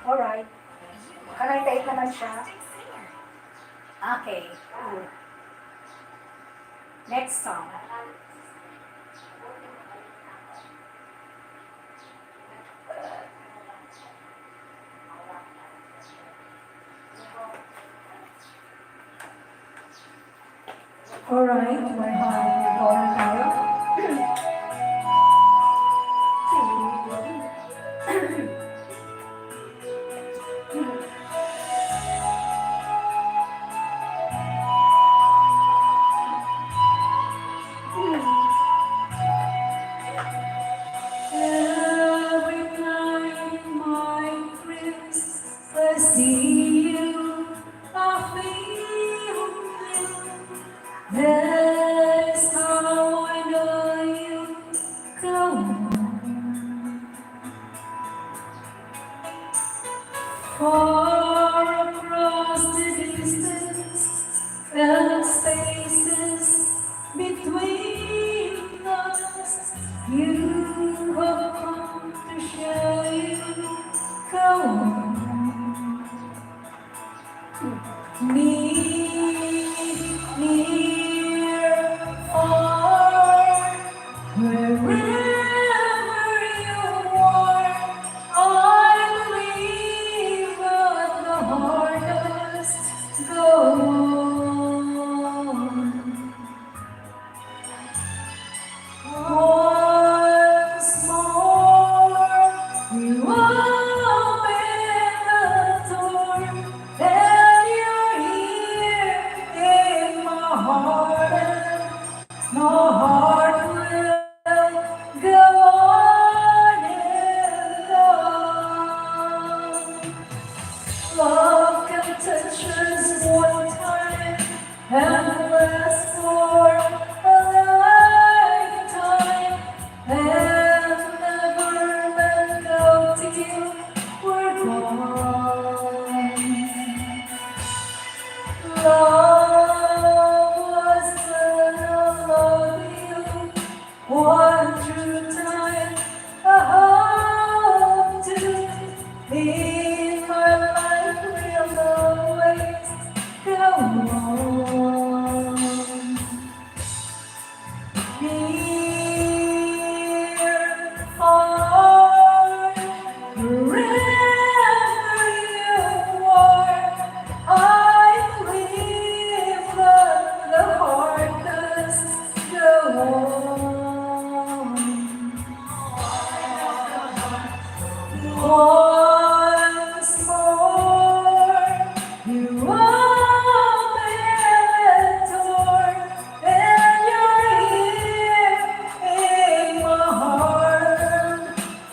Alright. Kakantay naman siya. Okay. Next song. Alright, may high na tayo. Every night my dreams I see you, I feel you. That's how I know you come far across the distance and spaces between us. You have come to show you come near, far, wherever you are. I believe that the heart does go on. Once more, you open the door, and you're here in my heart. My heart will go on and on. Love can touch us one time and last for a lifetime, and never let go till we're gone. Love was gonna love you one true time. I hope to in my life will always go on. Near, far, wherever you are, I believe that the heart does go on. Once more, you open the door, and you're here in my heart.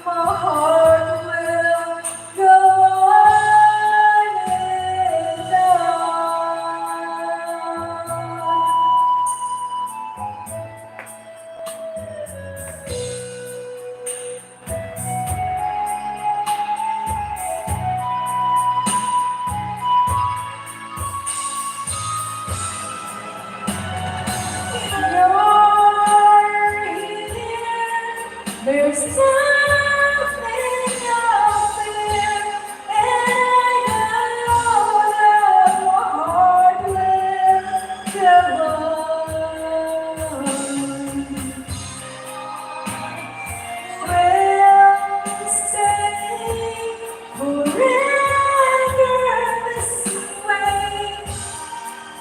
My heart will go on and there's something out there, and I know that my heart will go on. We'll stay forever this way.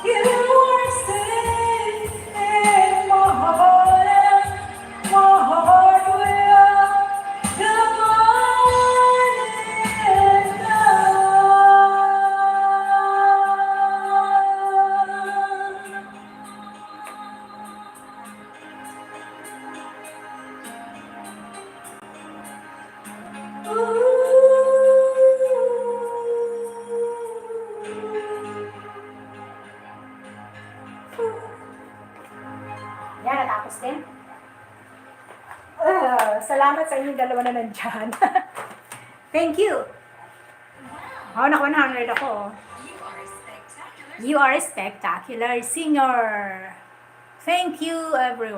You are safe in my heart, and my heart will go on and on. Ooh. Yan, natapos din. Salamat sa inyong dalawa na nandyan. Thank you. Oh, naka 100 ako. You are a spectacular singer. Thank you, everyone.